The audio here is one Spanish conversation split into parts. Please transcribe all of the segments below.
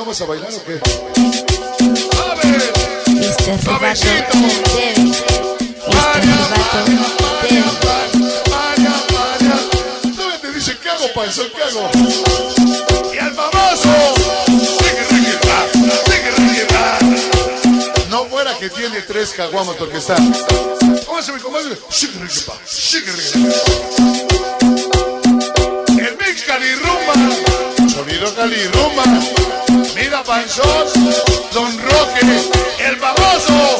¿Vamos a bailar o qué? Suavecito. ¿Dónde te dice qué hago, panzón? ¿Qué hago? Y al famoso. No fuera que tiene 3 caguamos porque está. ¿Cómo se me comadre? El mix calirrumba. Sonido calirrumba. Mira panzón. Don Roque. El famoso.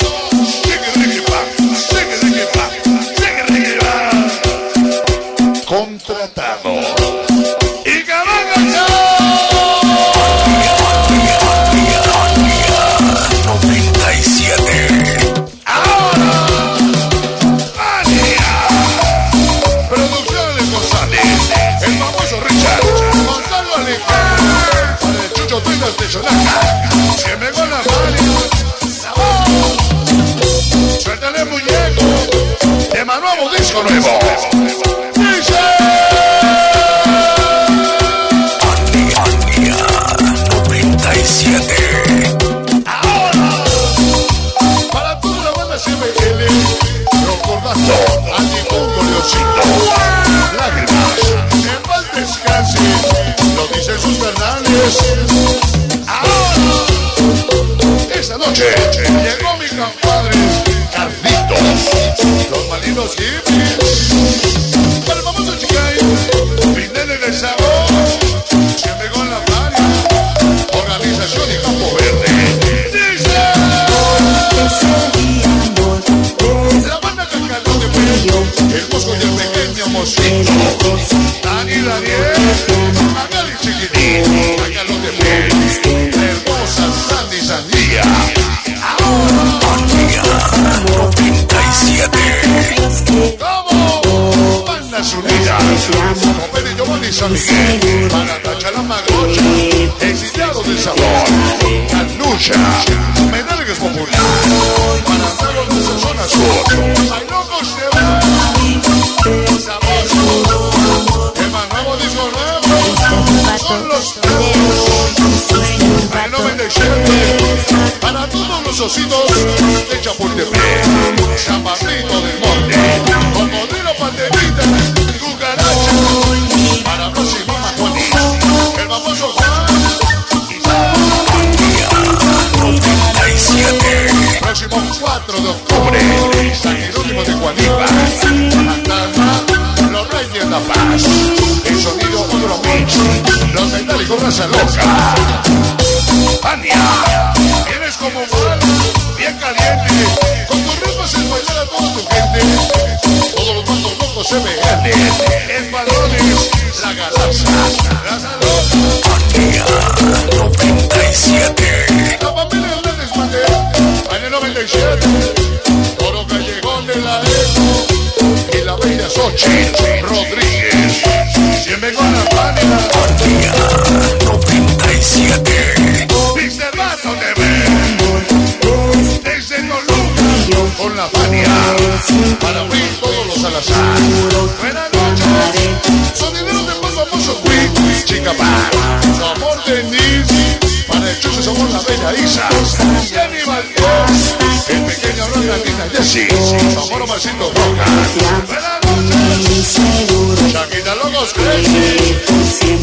Contratado. Y que van a 97. Ahora, Fania. Producciones González. El famoso Richard. Gonzalo Alejandro. Para el Chucho Tuitas de Cholaca. Que me con la Fania. Suéltale muñeco. Tema nuevo, disco nuevo. Dice. Fania 97. Recordando a ningún Leoncito. Lágrimas, en paz descanse. Lo dicen sus Fernández. Ahora, esta noche llegó mi compadre Carlitos. Los malinos hippies. Para el famoso Chicay, brindele de sabor. Siempre con la Fania. Organización y Campo Verde. Dice. La banda Cacalotepec, el Mosco y el pequeño Mosquito, Dani Daniel, Magali Chiquitín, Cacalotepec, la hermosa Sandy Sandía. Fania 97. ¿Cómo? Bandas Unidas, Copete y Giovanni San Miguel, para tachar la magocha, exiliado del sabor, Canucha, Menalgues Popular, para hacerlo de esa zona sur, hay locos de va, sabor, tema nuevo, disco nuevo, son los hay 97, para todos los ositos de Chapultepec, San Pablito del Monte, Cocodrilo Panterita, Cucaracha, para próximo Juanis, el famoso Juan, próximo 4 de octubre, San Jerónimo de Guanipa, Fantasma, los Reyes de la Paz, el Sonido otro mix, los metálicos raza loca. Fania, vienes como mal, bien caliente, con tus ritmos es bailar a toda tu gente, todos los bandos locos se vean, en balones, la galaxia, la salud. Fania 97. La familia Hernández Mandel, año 97, Toro Callejón de la Eco, y la bella Xochitl Rodríguez, siempre con la Fania. Fania 97. MR.VATO TV, desde Toluca, con la Fania, para abrir todos los Salazar. Buenas noches, sonideros de más famoso Quick, Chica Bar, Sabor de Nis, para el Chucho Sabor la Bella Isa, Jenny Valdés, el pequeño Ron Nina Jessy, Sabor Omarcito Roca. Buenas noches, Chaquita Locos Crazy,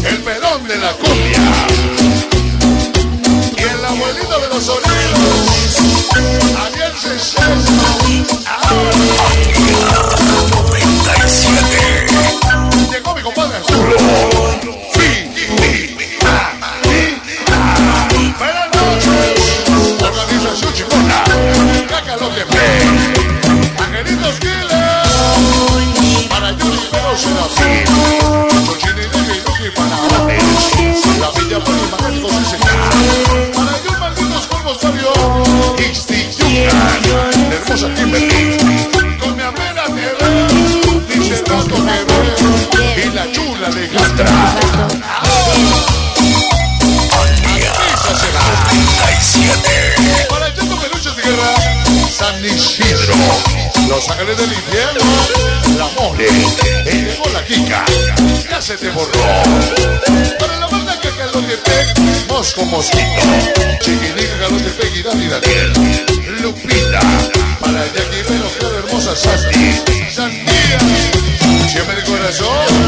el Perón de la Cumbia. El abuelito de los sonidos, Ariel César, 97. llegó mi compadre Arturo. Buenas noches, organización chingona, Cacalotepec, Angelitos Killer, para Yuri Pero Serafín, Chochini de Miluki para Ones, la Villa Poli Magnéticos y Señal, para ellos malditos polvos Fabio, Ixtiyucan, la hermosa Kimberly, con mi amena TV, dice Rato TV, y la chula Alejandra. Para el Chato Peluches de Guerra, San Isidro, Los Ángeles del Infierno, La Mole, llegó la Kika, ya se te borró. Para la banda Cacalotepec, Mosco Mosquito, Chiquinica, Cacalotepec y Daniel, Lupita, para Jackie Velo, Clara Hermosa, Santi, Sandía, siempre de corazón.